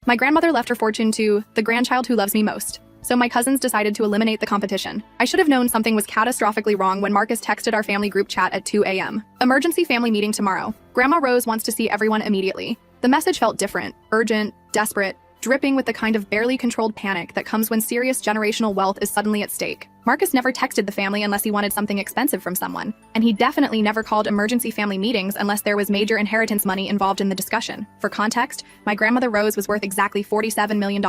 My grandmother left her fortune to the grandchild who loves me most. So my cousins decided to eliminate the competition. I should have known something was catastrophically wrong when Marcus texted our family group chat at 2 a.m. Emergency family meeting tomorrow. Grandma Rose wants to see everyone immediately. The message felt different, urgent, desperate, dripping with the kind of barely controlled panic that comes when serious generational wealth is suddenly at stake. Marcus never texted the family unless he wanted something expensive from someone, and he definitely never called emergency family meetings unless there was major inheritance money involved in the discussion. For context, my grandmother Rose was worth exactly $47 million.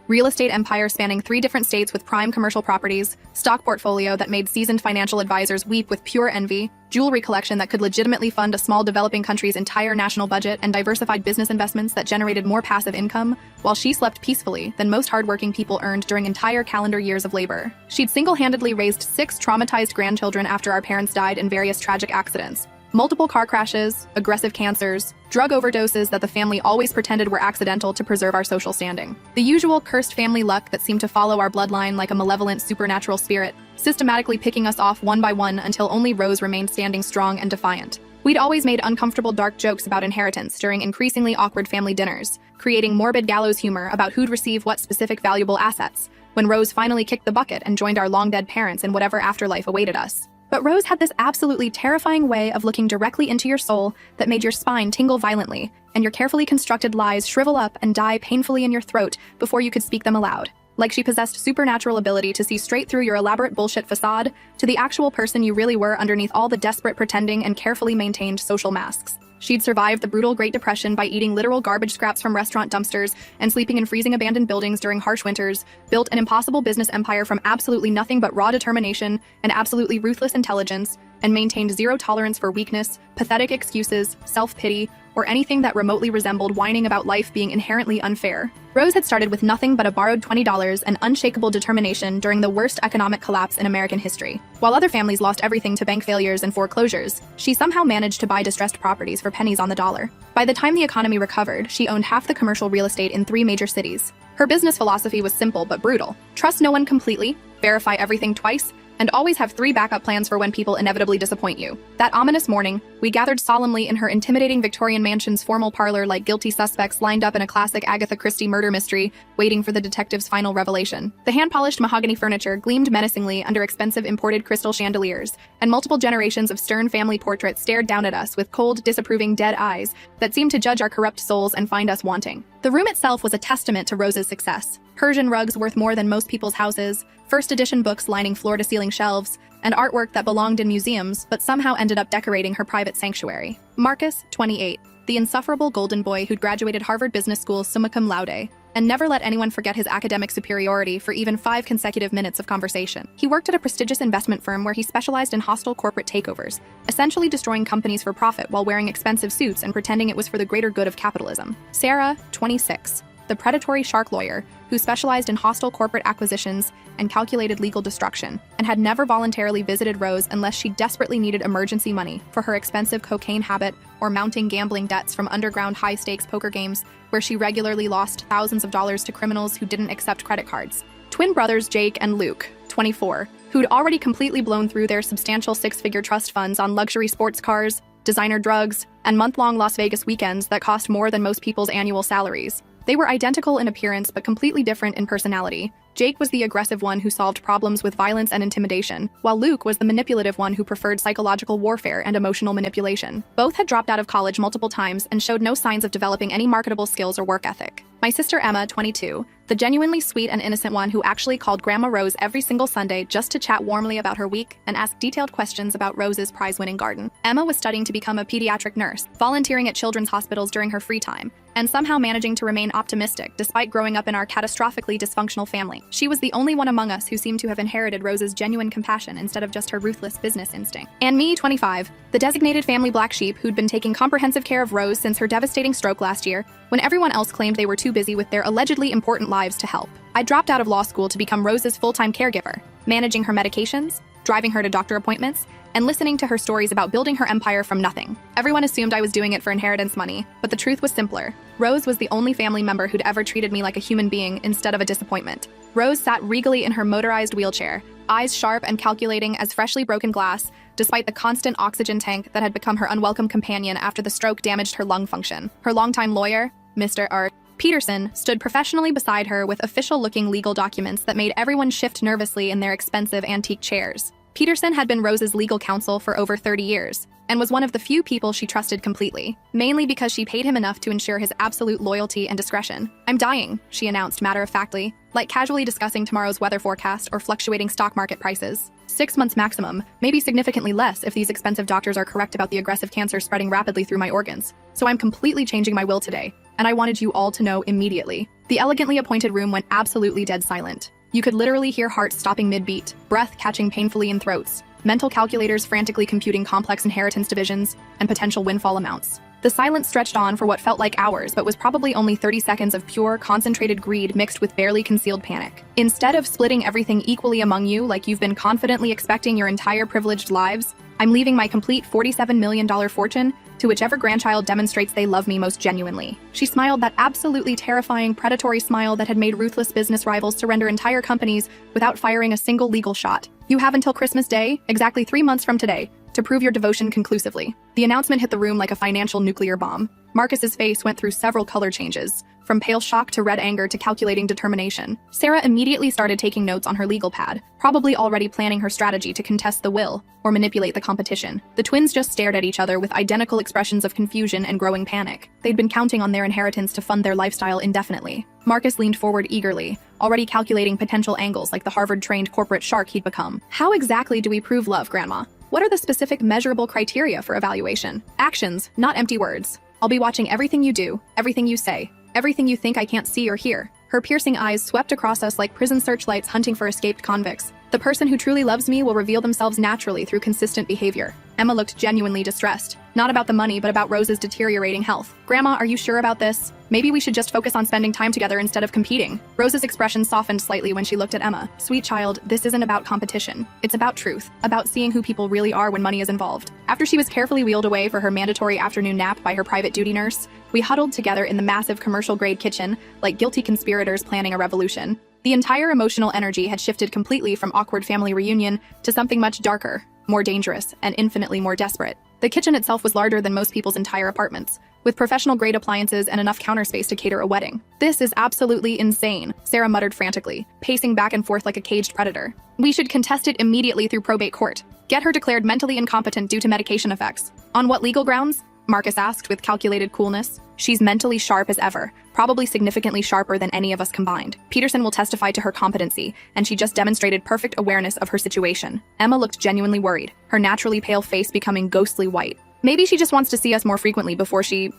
Real estate empire spanning 3 different states with prime commercial properties, stock portfolio that made seasoned financial advisors weep with pure envy, jewelry collection that could legitimately fund a small developing country's entire national budget, and diversified business investments that generated more passive income, while she slept peacefully than most hardworking people earned during entire calendar years of labor. She'd single-handedly raised 6 traumatized grandchildren after our parents died in various tragic accidents. Multiple car crashes, aggressive cancers, drug overdoses that the family always pretended were accidental to preserve our social standing. The usual cursed family luck that seemed to follow our bloodline like a malevolent supernatural spirit, systematically picking us off one by one until only Rose remained standing strong and defiant. We'd always made uncomfortable dark jokes about inheritance during increasingly awkward family dinners, creating morbid gallows humor about who'd receive what specific valuable assets, when Rose finally kicked the bucket and joined our long-dead parents in whatever afterlife awaited us. But Rose had this absolutely terrifying way of looking directly into your soul that made your spine tingle violently, and your carefully constructed lies shrivel up and die painfully in your throat before you could speak them aloud. Like she possessed supernatural ability to see straight through your elaborate bullshit facade to the actual person you really were underneath all the desperate pretending and carefully maintained social masks. She'd survived the brutal Great Depression by eating literal garbage scraps from restaurant dumpsters and sleeping in freezing abandoned buildings during harsh winters, built an impossible business empire from absolutely nothing but raw determination and absolutely ruthless intelligence, and maintained zero tolerance for weakness, pathetic excuses, self-pity, or anything that remotely resembled whining about life being inherently unfair. Rose had started with nothing but a borrowed $20 and unshakable determination during the worst economic collapse in American history. While other families lost everything to bank failures and foreclosures, she somehow managed to buy distressed properties for pennies on the dollar. By the time the economy recovered, she owned half the commercial real estate in 3 major cities. Her business philosophy was simple but brutal. Trust no one completely, verify everything twice, and always have 3 backup plans for when people inevitably disappoint you. That ominous morning, we gathered solemnly in her intimidating Victorian mansion's formal parlor like guilty suspects lined up in a classic Agatha Christie murder mystery, waiting for the detective's final revelation. The hand-polished mahogany furniture gleamed menacingly under expensive imported crystal chandeliers, and multiple generations of stern family portraits stared down at us with cold, disapproving dead eyes that seemed to judge our corrupt souls and find us wanting. The room itself was a testament to Rose's success. Persian rugs worth more than most people's houses, first edition books lining floor-to-ceiling shelves, and artwork that belonged in museums but somehow ended up decorating her private sanctuary. Marcus, 28, the insufferable golden boy who'd graduated Harvard Business School summa cum laude, and never let anyone forget his academic superiority for even 5 consecutive minutes of conversation. He worked at a prestigious investment firm where he specialized in hostile corporate takeovers, essentially destroying companies for profit while wearing expensive suits and pretending it was for the greater good of capitalism. Sarah, 26, the predatory shark lawyer who specialized in hostile corporate acquisitions and calculated legal destruction, and had never voluntarily visited Rose unless she desperately needed emergency money for her expensive cocaine habit or mounting gambling debts from underground high-stakes poker games where she regularly lost thousands of dollars to criminals who didn't accept credit cards. Twin brothers Jake and Luke, 24, who'd already completely blown through their substantial 6-figure trust funds on luxury sports cars, designer drugs, and month-long Las Vegas weekends that cost more than most people's annual salaries. They were identical in appearance but completely different in personality. Jake was the aggressive one who solved problems with violence and intimidation, while Luke was the manipulative one who preferred psychological warfare and emotional manipulation. Both had dropped out of college multiple times and showed no signs of developing any marketable skills or work ethic. My sister Emma, 22, the genuinely sweet and innocent one who actually called Grandma Rose every single Sunday just to chat warmly about her week and ask detailed questions about Rose's prize-winning garden. Emma was studying to become a pediatric nurse, volunteering at children's hospitals during her free time, and somehow managing to remain optimistic despite growing up in our catastrophically dysfunctional family. She was the only one among us who seemed to have inherited Rose's genuine compassion instead of just her ruthless business instinct. And me, 25, the designated family black sheep who'd been taking comprehensive care of Rose since her devastating stroke last year, when everyone else claimed they were too busy with their allegedly important lives to help. I dropped out of law school to become Rose's full-time caregiver, managing her medications, driving her to doctor appointments, and listening to her stories about building her empire from nothing. Everyone assumed I was doing it for inheritance money, but the truth was simpler. Rose was the only family member who'd ever treated me like a human being instead of a disappointment. Rose sat regally in her motorized wheelchair, eyes sharp and calculating as freshly broken glass, despite the constant oxygen tank that had become her unwelcome companion after the stroke damaged her lung function. Her longtime lawyer, Mr. R. Peterson stood professionally beside her with official-looking legal documents that made everyone shift nervously in their expensive antique chairs. Peterson had been Rose's legal counsel for over 30 years, and was one of the few people she trusted completely, mainly because she paid him enough to ensure his absolute loyalty and discretion. "I'm dying," she announced matter-of-factly, like casually discussing tomorrow's weather forecast or fluctuating stock market prices. 6 months maximum, maybe significantly less if these expensive doctors are correct about the aggressive cancer spreading rapidly through my organs. So I'm completely changing my will today, and I wanted you all to know immediately. The elegantly appointed room went absolutely dead silent. You could literally hear hearts stopping mid-beat, breath catching painfully in throats, mental calculators frantically computing complex inheritance divisions and potential windfall amounts. The silence stretched on for what felt like hours, but was probably only 30 seconds of pure, concentrated greed mixed with barely concealed panic. Instead of splitting everything equally among you like you've been confidently expecting your entire privileged lives, I'm leaving my complete $47 million fortune to whichever grandchild demonstrates they love me most genuinely. She smiled that absolutely terrifying, predatory smile that had made ruthless business rivals surrender entire companies without firing a single legal shot. You have until Christmas Day, exactly 3 months from today, to prove your devotion conclusively. The announcement hit the room like a financial nuclear bomb. Marcus's face went through several color changes, from pale shock to red anger to calculating determination. Sarah immediately started taking notes on her legal pad, probably already planning her strategy to contest the will or manipulate the competition. The twins just stared at each other with identical expressions of confusion and growing panic. They'd been counting on their inheritance to fund their lifestyle indefinitely. Marcus leaned forward eagerly, already calculating potential angles like the Harvard-trained corporate shark he'd become. "How exactly do we prove love, Grandma? What are the specific measurable criteria for evaluation?" "Actions, not empty words. I'll be watching everything you do, everything you say, everything you think I can't see or hear." Her piercing eyes swept across us like prison searchlights hunting for escaped convicts. "The person who truly loves me will reveal themselves naturally through consistent behavior." Emma looked genuinely distressed. Not about the money, but about Rose's deteriorating health. "Grandma, are you sure about this? Maybe we should just focus on spending time together instead of competing." Rose's expression softened slightly when she looked at Emma. "Sweet child, this isn't about competition. It's about truth, about seeing who people really are when money is involved." After she was carefully wheeled away for her mandatory afternoon nap by her private duty nurse, we huddled together in the massive commercial-grade kitchen like guilty conspirators planning a revolution. The entire emotional energy had shifted completely from awkward family reunion to something much darker, more dangerous, and infinitely more desperate. The kitchen itself was larger than most people's entire apartments, with professional-grade appliances and enough counter space to cater a wedding. "This is absolutely insane," Sarah muttered frantically, pacing back and forth like a caged predator. "We should contest it immediately through probate court. Get her declared mentally incompetent due to medication effects." "On what legal grounds?" Marcus asked with calculated coolness. "She's mentally sharp as ever, probably significantly sharper than any of us combined. Peterson will testify to her competency, and she just demonstrated perfect awareness of her situation." Emma looked genuinely worried, her naturally pale face becoming ghostly white. "Maybe she just wants to see us more frequently before she,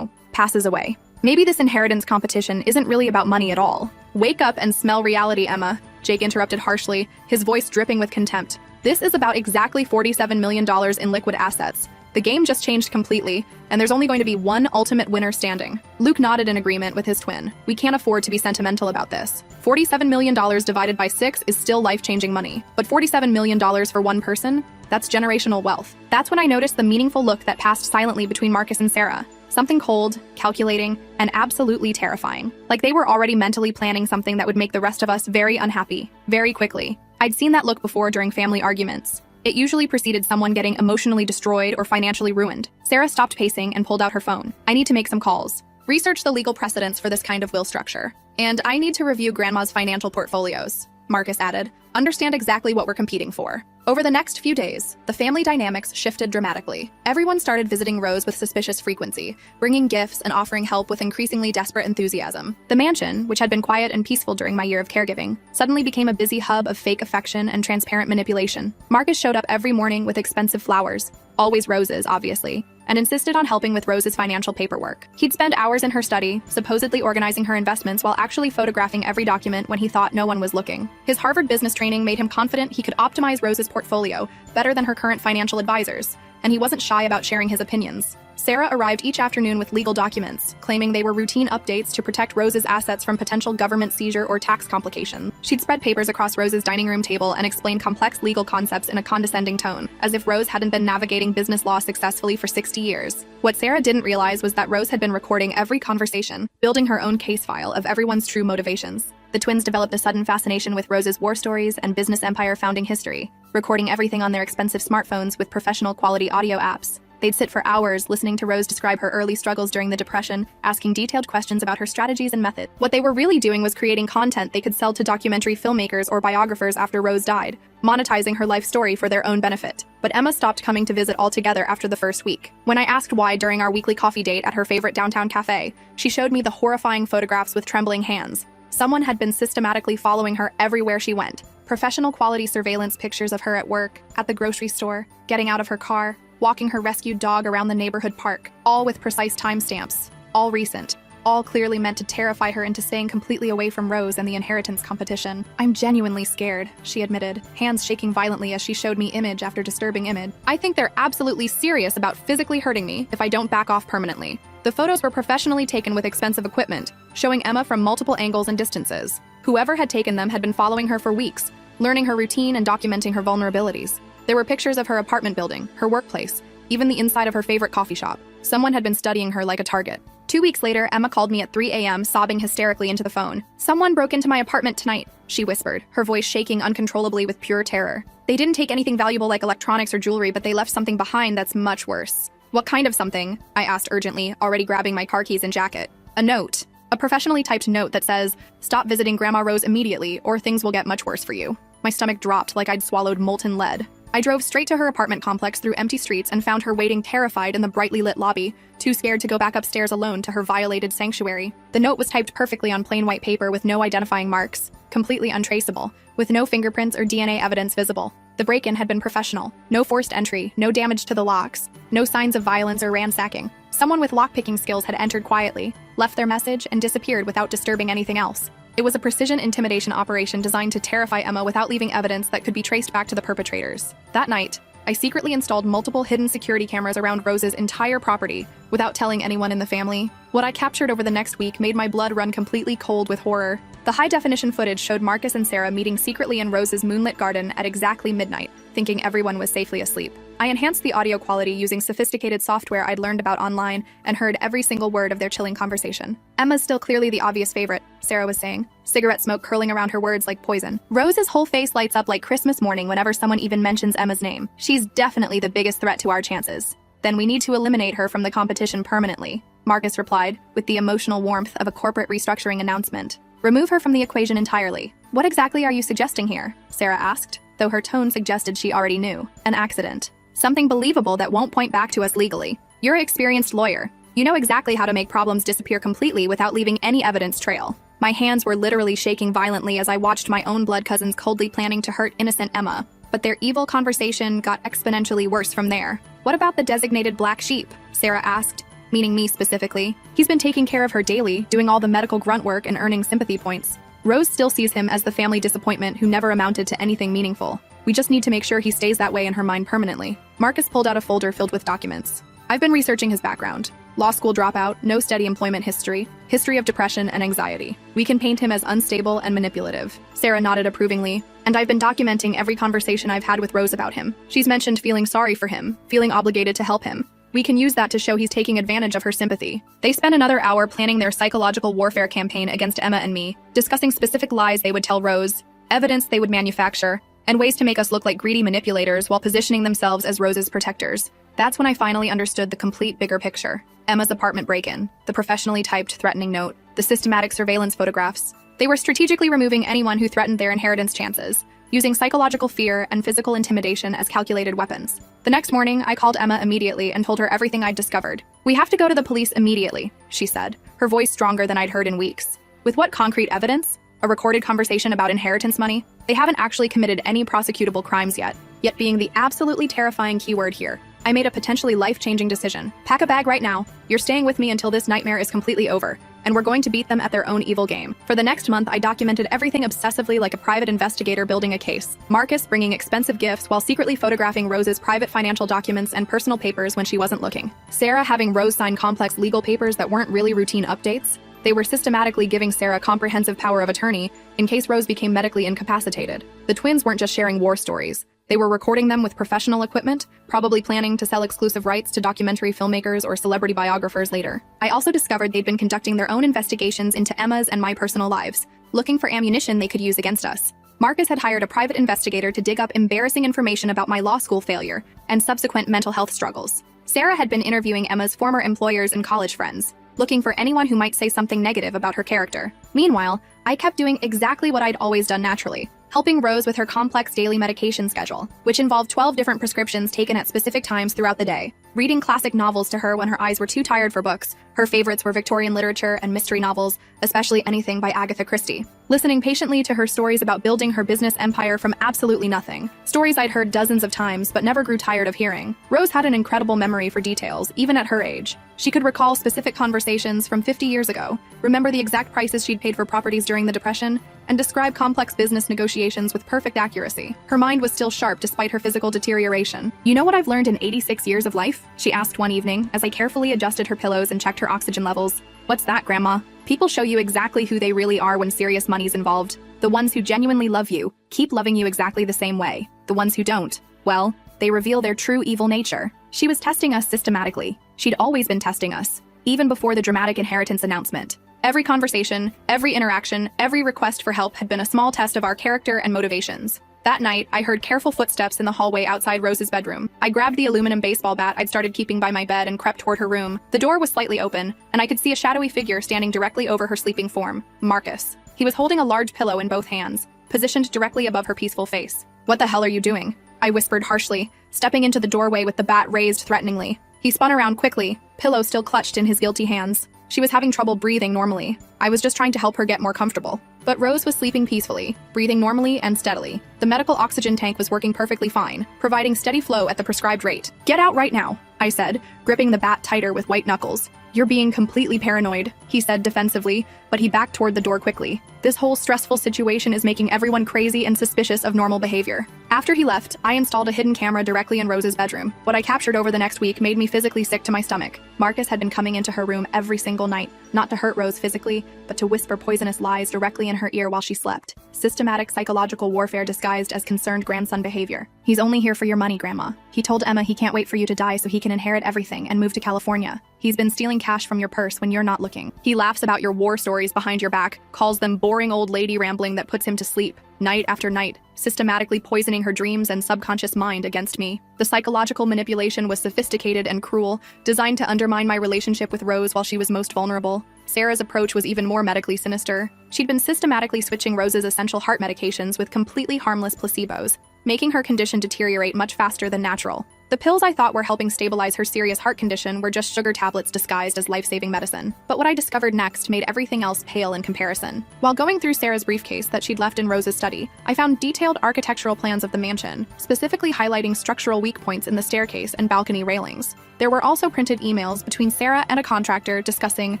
passes away. Maybe this inheritance competition isn't really about money at all." "Wake up and smell reality, Emma," Jake interrupted harshly, his voice dripping with contempt. "This is about exactly $47 million in liquid assets. The game just changed completely, and there's only going to be one ultimate winner standing." Luke nodded in agreement with his twin. "We can't afford to be sentimental about this. $47 million divided by 6 is still life-changing money. But $47 million for one person? That's generational wealth." That's when I noticed the meaningful look that passed silently between Marcus and Sarah. Something cold, calculating, and absolutely terrifying. Like they were already mentally planning something that would make the rest of us very unhappy, very quickly. I'd seen that look before during family arguments. It usually preceded someone getting emotionally destroyed or financially ruined. Sarah stopped pacing and pulled out her phone. "I need to make some calls. Research the legal precedents for this kind of will structure. And I need to review Grandma's financial portfolios," Marcus added. "Understand exactly what we're competing for." Over the next few days, the family dynamics shifted dramatically. Everyone started visiting Rose with suspicious frequency, bringing gifts and offering help with increasingly desperate enthusiasm. The mansion, which had been quiet and peaceful during my year of caregiving, suddenly became a busy hub of fake affection and transparent manipulation. Marcus showed up every morning with expensive flowers, always roses, obviously, and insisted on helping with Rose's financial paperwork. He'd spend hours in her study, supposedly organizing her investments while actually photographing every document when he thought no one was looking. His Harvard business training made him confident he could optimize Rose's portfolio better than her current financial advisors, and he wasn't shy about sharing his opinions. Sarah arrived each afternoon with legal documents, claiming they were routine updates to protect Rose's assets from potential government seizure or tax complications. She'd spread papers across Rose's dining room table and explain complex legal concepts in a condescending tone, as if Rose hadn't been navigating business law successfully for 60 years. What Sarah didn't realize was that Rose had been recording every conversation, building her own case file of everyone's true motivations. The twins developed a sudden fascination with Rose's war stories and business empire founding history, recording everything on their expensive smartphones with professional quality audio apps. They'd sit for hours listening to Rose describe her early struggles during the Depression, asking detailed questions about her strategies and methods. What they were really doing was creating content they could sell to documentary filmmakers or biographers after Rose died, monetizing her life story for their own benefit. But Emma stopped coming to visit altogether after the first week. When I asked why during our weekly coffee date at her favorite downtown cafe, she showed me the horrifying photographs with trembling hands. Someone had been systematically following her everywhere she went. Professional quality surveillance pictures of her at work, at the grocery store, getting out of her car, walking her rescued dog around the neighborhood park, all with precise timestamps, all recent, all clearly meant to terrify her into staying completely away from Rose and the inheritance competition. "I'm genuinely scared," she admitted, hands shaking violently as she showed me image after disturbing image. "I think they're absolutely serious about physically hurting me if I don't back off permanently." The photos were professionally taken with expensive equipment, showing Emma from multiple angles and distances. Whoever had taken them had been following her for weeks, learning her routine and documenting her vulnerabilities. There were pictures of her apartment building, her workplace, even the inside of her favorite coffee shop. Someone had been studying her like a target. 2 weeks later, Emma called me at 3 a.m., sobbing hysterically into the phone. "Someone broke into my apartment tonight," she whispered, her voice shaking uncontrollably with pure terror. "They didn't take anything valuable like electronics or jewelry, but they left something behind that's much worse." "What kind of something?" I asked urgently, already grabbing my car keys and jacket. "A note. A professionally typed note that says, 'Stop visiting Grandma Rose immediately, or things will get much worse for you.'" My stomach dropped like I'd swallowed molten lead. I drove straight to her apartment complex through empty streets and found her waiting terrified in the brightly lit lobby, too scared to go back upstairs alone to her violated sanctuary. The note was typed perfectly on plain white paper with no identifying marks, completely untraceable, with no fingerprints or DNA evidence visible. The break-in had been professional. No forced entry, no damage to the locks, no signs of violence or ransacking. Someone with lockpicking skills had entered quietly, left their message, and disappeared without disturbing anything else. It was a precision intimidation operation designed to terrify Emma without leaving evidence that could be traced back to the perpetrators. That night, I secretly installed multiple hidden security cameras around Rose's entire property, without telling anyone in the family. What I captured over the next week made my blood run completely cold with horror. The high-definition footage showed Marcus and Sarah meeting secretly in Rose's moonlit garden at exactly midnight, thinking everyone was safely asleep. I enhanced the audio quality using sophisticated software I'd learned about online and heard every single word of their chilling conversation. "Emma's still clearly the obvious favorite," Sarah was saying, cigarette smoke curling around her words like poison. "Rose's whole face lights up like Christmas morning whenever someone even mentions Emma's name. She's definitely the biggest threat to our chances. Then we need to eliminate her from the competition permanently," Marcus replied, with the emotional warmth of a corporate restructuring announcement. "Remove her from the equation entirely." "What exactly are you suggesting here?" Sarah asked, though her tone suggested she already knew. "An accident. Something believable that won't point back to us legally. You're an experienced lawyer. You know exactly how to make problems disappear completely without leaving any evidence trail." My hands were literally shaking violently as I watched my own blood cousins coldly planning to hurt innocent Emma. But their evil conversation got exponentially worse from there. "What about the designated black sheep?" Sarah asked, meaning me specifically. "He's been taking care of her daily, doing all the medical grunt work and earning sympathy points. Rose still sees him as the family disappointment who never amounted to anything meaningful. We just need to make sure he stays that way in her mind permanently." Marcus pulled out a folder filled with documents. "I've been researching his background. Law school dropout, no steady employment history, history of depression and anxiety. We can paint him as unstable and manipulative." Sarah nodded approvingly. "And I've been documenting every conversation I've had with Rose about him. She's mentioned feeling sorry for him, feeling obligated to help him. We can use that to show he's taking advantage of her sympathy." They spent another hour planning their psychological warfare campaign against Emma and me, discussing specific lies they would tell Rose, evidence they would manufacture, and ways to make us look like greedy manipulators while positioning themselves as Rose's protectors. That's when I finally understood the complete bigger picture. Emma's apartment break-in, the professionally typed threatening note, the systematic surveillance photographs. They were strategically removing anyone who threatened their inheritance chances, using psychological fear and physical intimidation as calculated weapons. The next morning, I called Emma immediately and told her everything I'd discovered. "We have to go to the police immediately," she said, her voice stronger than I'd heard in weeks. "With what concrete evidence? A recorded conversation about inheritance money? They haven't actually committed any prosecutable crimes yet being the absolutely terrifying keyword here. I made a potentially life-changing decision. Pack a bag right now. You're staying with me until this nightmare is completely over, and we're going to beat them at their own evil game." For the next month, I documented everything obsessively like a private investigator building a case. Marcus bringing expensive gifts while secretly photographing Rose's private financial documents and personal papers when she wasn't looking. Sarah having Rose sign complex legal papers that weren't really routine updates. They were systematically giving Sarah comprehensive power of attorney in case Rose became medically incapacitated. The twins weren't just sharing war stories. They were recording them with professional equipment, probably planning to sell exclusive rights to documentary filmmakers or celebrity biographers later. I also discovered they'd been conducting their own investigations into Emma's and my personal lives, looking for ammunition they could use against us. Marcus had hired a private investigator to dig up embarrassing information about my law school failure and subsequent mental health struggles. Sarah had been interviewing Emma's former employers and college friends, looking for anyone who might say something negative about her character. Meanwhile, I kept doing exactly what I'd always done naturally, helping Rose with her complex daily medication schedule, which involved 12 different prescriptions taken at specific times throughout the day. Reading classic novels to her when her eyes were too tired for books. Her favorites were Victorian literature and mystery novels, especially anything by Agatha Christie. Listening patiently to her stories about building her business empire from absolutely nothing. Stories I'd heard dozens of times but never grew tired of hearing. Rose had an incredible memory for details, even at her age. She could recall specific conversations from 50 years ago, remember the exact prices she'd paid for properties during the Depression, and describe complex business negotiations with perfect accuracy. Her mind was still sharp despite her physical deterioration. "You know what I've learned in 86 years of life?" she asked one evening as I carefully adjusted her pillows and checked her oxygen levels. "What's that, Grandma?" "People show you exactly who they really are when serious money's involved. The ones who genuinely love you keep loving you exactly the same way. The ones who don't, well, they reveal their true evil nature." She was testing us systematically. She'd always been testing us, even before the dramatic inheritance announcement. Every conversation, every interaction, every request for help had been a small test of our character and motivations. That night, I heard careful footsteps in the hallway outside Rose's bedroom. I grabbed the aluminum baseball bat I'd started keeping by my bed and crept toward her room. The door was slightly open, and I could see a shadowy figure standing directly over her sleeping form. Marcus. He was holding a large pillow in both hands, positioned directly above her peaceful face. "What the hell are you doing?" I whispered harshly, stepping into the doorway with the bat raised threateningly. He spun around quickly, pillow still clutched in his guilty hands. She was having trouble breathing normally. I was just trying to help her get more comfortable. But Rose was sleeping peacefully, breathing normally and steadily. The medical oxygen tank was working perfectly fine, providing steady flow at the prescribed rate. "Get out right now," I said, gripping the bat tighter with white knuckles. "You're being completely paranoid," he said defensively, but he backed toward the door quickly. "This whole stressful situation is making everyone crazy and suspicious of normal behavior." After he left, I installed a hidden camera directly in Rose's bedroom. What I captured over the next week made me physically sick to my stomach. Marcus had been coming into her room every single night, not to hurt Rose physically, but to whisper poisonous lies directly in her ear while she slept. Systematic psychological warfare disguised as concerned grandson behavior. "He's only here for your money, Grandma. He told Emma he can't wait for you to die so he can inherit everything and move to California. He's been stealing cash from your purse when you're not looking. He laughs about your war stories behind your back, calls them boring old lady rambling that puts him to sleep, night after night, systematically poisoning her dreams and subconscious mind against me. The psychological manipulation was sophisticated and cruel, designed to undermine my relationship with Rose while she was most vulnerable. Sarah's approach was even more medically sinister. She'd been systematically switching Rose's essential heart medications with completely harmless placebos, making her condition deteriorate much faster than natural. The pills I thought were helping stabilize her serious heart condition were just sugar tablets disguised as life-saving medicine. But what I discovered next made everything else pale in comparison. While going through Sarah's briefcase that she'd left in Rose's study, I found detailed architectural plans of the mansion, specifically highlighting structural weak points in the staircase and balcony railings. There were also printed emails between Sarah and a contractor discussing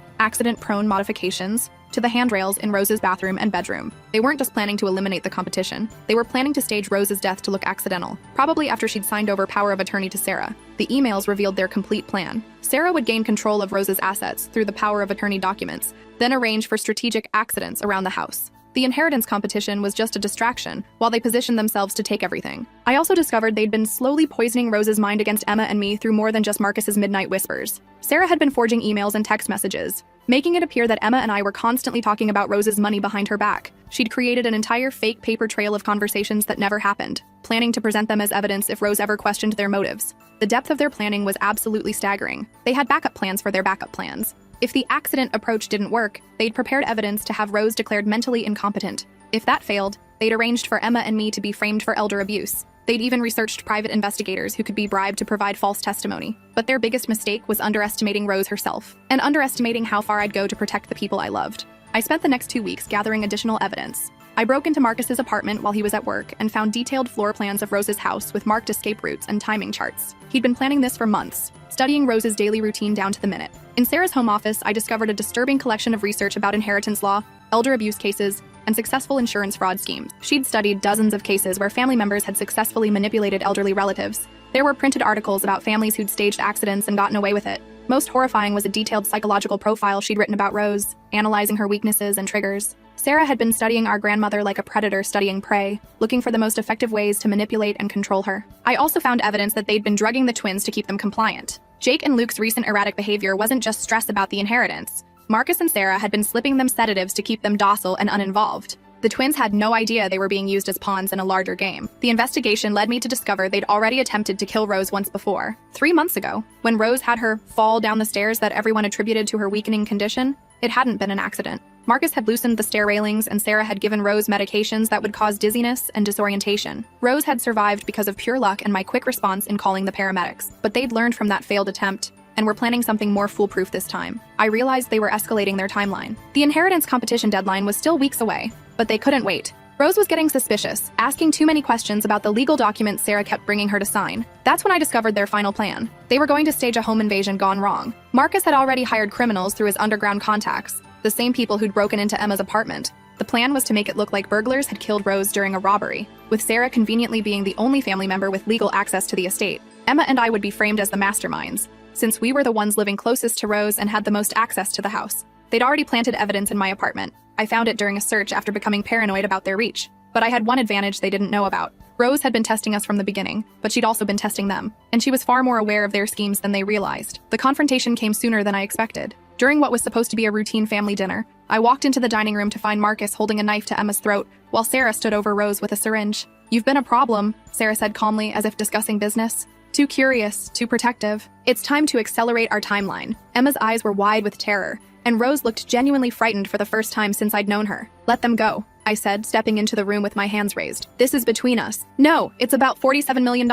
accident-prone modifications to the handrails in Rose's bathroom and bedroom. They weren't just planning to eliminate the competition, they were planning to stage Rose's death to look accidental, probably after she'd signed over power of attorney to Sarah. The emails revealed their complete plan. Sarah would gain control of Rose's assets through the power of attorney documents, then arrange for strategic accidents around the house. The inheritance competition was just a distraction, while they positioned themselves to take everything. I also discovered they'd been slowly poisoning Rose's mind against Emma and me through more than just Marcus's midnight whispers. Sarah had been forging emails and text messages, making it appear that Emma and I were constantly talking about Rose's money behind her back. She'd created an entire fake paper trail of conversations that never happened, planning to present them as evidence if Rose ever questioned their motives. The depth of their planning was absolutely staggering. They had backup plans for their backup plans. If the accident approach didn't work, they'd prepared evidence to have Rose declared mentally incompetent. If that failed, they'd arranged for Emma and me to be framed for elder abuse. They'd even researched private investigators who could be bribed to provide false testimony. But their biggest mistake was underestimating Rose herself, and underestimating how far I'd go to protect the people I loved. I spent the next 2 weeks gathering additional evidence. I broke into Marcus's apartment while he was at work and found detailed floor plans of Rose's house with marked escape routes and timing charts. He'd been planning this for months, studying Rose's daily routine down to the minute. In Sarah's home office, I discovered a disturbing collection of research about inheritance law, elder abuse cases, and successful insurance fraud schemes. She'd studied dozens of cases where family members had successfully manipulated elderly relatives. There were printed articles about families who'd staged accidents and gotten away with it. Most horrifying was a detailed psychological profile she'd written about Rose, analyzing her weaknesses and triggers. Sarah had been studying our grandmother like a predator studying prey, looking for the most effective ways to manipulate and control her. I also found evidence that they'd been drugging the twins to keep them compliant. Jake and Luke's recent erratic behavior wasn't just stress about the inheritance. Marcus and Sarah had been slipping them sedatives to keep them docile and uninvolved. The twins had no idea they were being used as pawns in a larger game. The investigation led me to discover they'd already attempted to kill Rose once before. 3 months ago, when Rose had her fall down the stairs that everyone attributed to her weakening condition, it hadn't been an accident. Marcus had loosened the stair railings and Sarah had given Rose medications that would cause dizziness and disorientation. Rose had survived because of pure luck and my quick response in calling the paramedics, but they'd learned from that failed attempt and were planning something more foolproof this time. I realized they were escalating their timeline. The inheritance competition deadline was still weeks away, but they couldn't wait. Rose was getting suspicious, asking too many questions about the legal documents Sarah kept bringing her to sign. That's when I discovered their final plan. They were going to stage a home invasion gone wrong. Marcus had already hired criminals through his underground contacts, the same people who'd broken into Emma's apartment. The plan was to make it look like burglars had killed Rose during a robbery, with Sarah conveniently being the only family member with legal access to the estate. Emma and I would be framed as the masterminds, since we were the ones living closest to Rose and had the most access to the house. They'd already planted evidence in my apartment. I found it during a search after becoming paranoid about their reach. But I had one advantage they didn't know about. Rose had been testing us from the beginning, but she'd also been testing them, and she was far more aware of their schemes than they realized. The confrontation came sooner than I expected. During what was supposed to be a routine family dinner, I walked into the dining room to find Marcus holding a knife to Emma's throat, while Sarah stood over Rose with a syringe. "You've been a problem," Sarah said calmly, as if discussing business. "Too curious, too protective. It's time to accelerate our timeline." Emma's eyes were wide with terror, and Rose looked genuinely frightened for the first time since I'd known her. "Let them go," I said, stepping into the room with my hands raised. "This is between us." "No, it's about $47 million,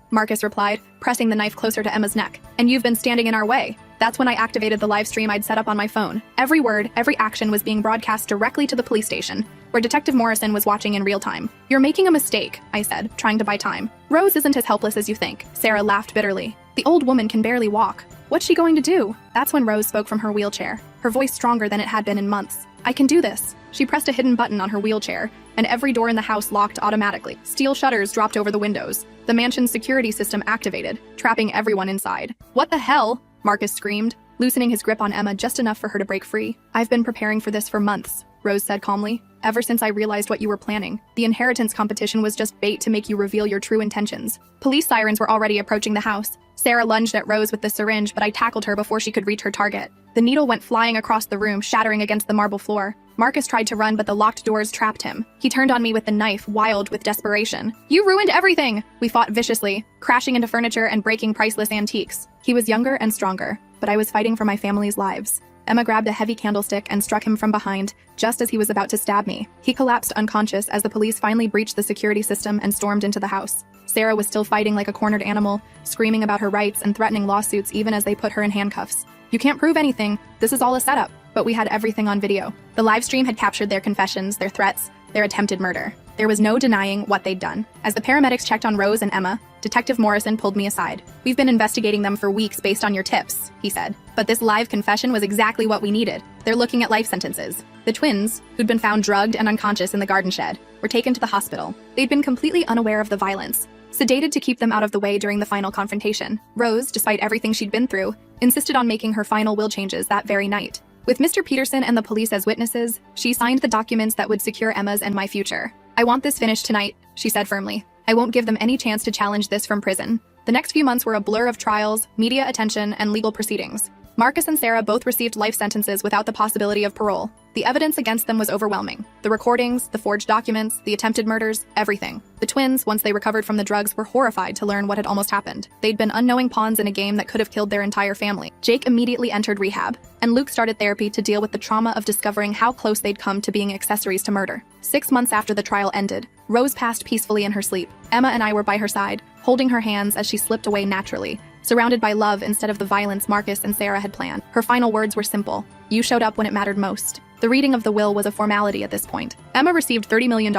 Marcus replied, pressing the knife closer to Emma's neck. "And you've been standing in our way." That's when I activated the live stream I'd set up on my phone. Every word, every action was being broadcast directly to the police station, where Detective Morrison was watching in real time. "You're making a mistake," I said, trying to buy time. "Rose isn't as helpless as you think." Sarah laughed bitterly. "The old woman can barely walk. What's she going to do?" That's when Rose spoke from her wheelchair, her voice stronger than it had been in months. "I can do this." She pressed a hidden button on her wheelchair, and every door in the house locked automatically. Steel shutters dropped over the windows. The mansion's security system activated, trapping everyone inside. "What the hell?" Marcus screamed, loosening his grip on Emma just enough for her to break free. "I've been preparing for this for months," Rose said calmly. "Ever since I realized what you were planning. The inheritance competition was just bait to make you reveal your true intentions." Police sirens were already approaching the house. Sarah lunged at Rose with the syringe, but I tackled her before she could reach her target. The needle went flying across the room, shattering against the marble floor. Marcus tried to run, but the locked doors trapped him. He turned on me with the knife, wild with desperation. "You ruined everything!" We fought viciously, crashing into furniture and breaking priceless antiques. He was younger and stronger, but I was fighting for my family's lives. Emma grabbed a heavy candlestick and struck him from behind, just as he was about to stab me. He collapsed unconscious as the police finally breached the security system and stormed into the house. Sarah was still fighting like a cornered animal, screaming about her rights and threatening lawsuits even as they put her in handcuffs. "You can't prove anything. This is all a setup." But we had everything on video. The live stream had captured their confessions, their threats, their attempted murder. There was no denying what they'd done. As the paramedics checked on Rose and Emma, Detective Morrison pulled me aside. "We've been investigating them for weeks based on your tips," he said. "But this live confession was exactly what we needed. They're looking at life sentences." The twins, who'd been found drugged and unconscious in the garden shed, were taken to the hospital. They'd been completely unaware of the violence, sedated to keep them out of the way during the final confrontation. Rose, despite everything she'd been through, insisted on making her final will changes that very night. With Mr. Peterson and the police as witnesses, she signed the documents that would secure Emma's and my future. "I want this finished tonight," she said firmly. "I won't give them any chance to challenge this from prison." The next few months were a blur of trials, media attention, and legal proceedings. Marcus and Sarah both received life sentences without the possibility of parole. The evidence against them was overwhelming. The recordings, the forged documents, the attempted murders, everything. The twins, once they recovered from the drugs, were horrified to learn what had almost happened. They'd been unknowing pawns in a game that could have killed their entire family. Jake immediately entered rehab, and Luke started therapy to deal with the trauma of discovering how close they'd come to being accessories to murder. 6 months after the trial ended, Rose passed peacefully in her sleep. Emma and I were by her side, holding her hands as she slipped away naturally, surrounded by love instead of the violence Marcus and Sarah had planned. Her final words were simple: "You showed up when it mattered most." The reading of the will was a formality at this point. Emma received $30 million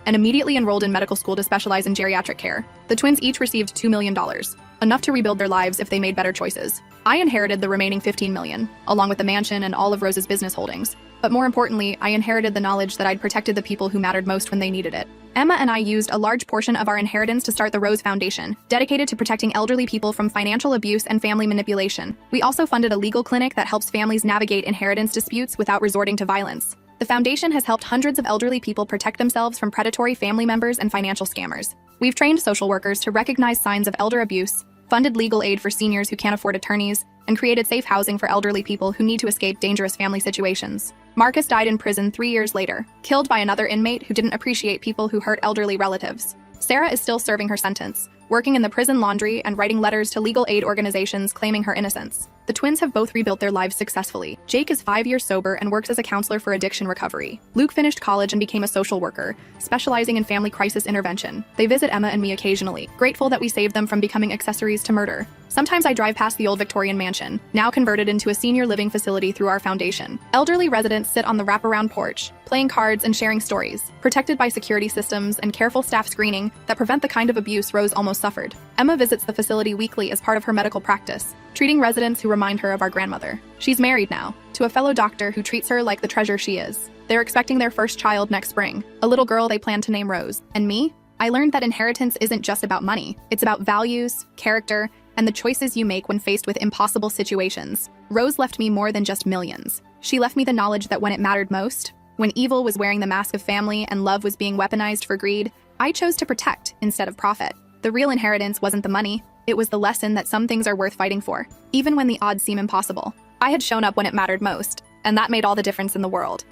and immediately enrolled in medical school to specialize in geriatric care. The twins each received $2 million, enough to rebuild their lives if they made better choices. I inherited the remaining $15 million, along with the mansion and all of Rose's business holdings. But more importantly, I inherited the knowledge that I'd protected the people who mattered most when they needed it. Emma and I used a large portion of our inheritance to start the Rose Foundation, dedicated to protecting elderly people from financial abuse and family manipulation. We also funded a legal clinic that helps families navigate inheritance disputes without resorting to violence. The foundation has helped hundreds of elderly people protect themselves from predatory family members and financial scammers. We've trained social workers to recognize signs of elder abuse, funded legal aid for seniors who can't afford attorneys, and created safe housing for elderly people who need to escape dangerous family situations. Marcus died in prison 3 years later, killed by another inmate who didn't appreciate people who hurt elderly relatives. Sarah is still serving her sentence, working in the prison laundry and writing letters to legal aid organizations claiming her innocence. The twins have both rebuilt their lives successfully. Jake is 5 years sober and works as a counselor for addiction recovery. Luke finished college and became a social worker, specializing in family crisis intervention. They visit Emma and me occasionally, grateful that we saved them from becoming accessories to murder. Sometimes I drive past the old Victorian mansion, now converted into a senior living facility through our foundation. Elderly residents sit on the wraparound porch, playing cards and sharing stories, protected by security systems and careful staff screening that prevent the kind of abuse Rose almost suffered. Emma visits the facility weekly as part of her medical practice, treating residents who remind her of our grandmother. She's married now, to a fellow doctor who treats her like the treasure she is. They're expecting their first child next spring, a little girl they plan to name Rose. And me? I learned that inheritance isn't just about money. It's about values, character, and the choices you make when faced with impossible situations. Rose left me more than just millions. She left me the knowledge that when it mattered most, when evil was wearing the mask of family and love was being weaponized for greed, I chose to protect instead of profit. The real inheritance wasn't the money. It was the lesson that some things are worth fighting for, even when the odds seem impossible. I had shown up when it mattered most, and that made all the difference in the world.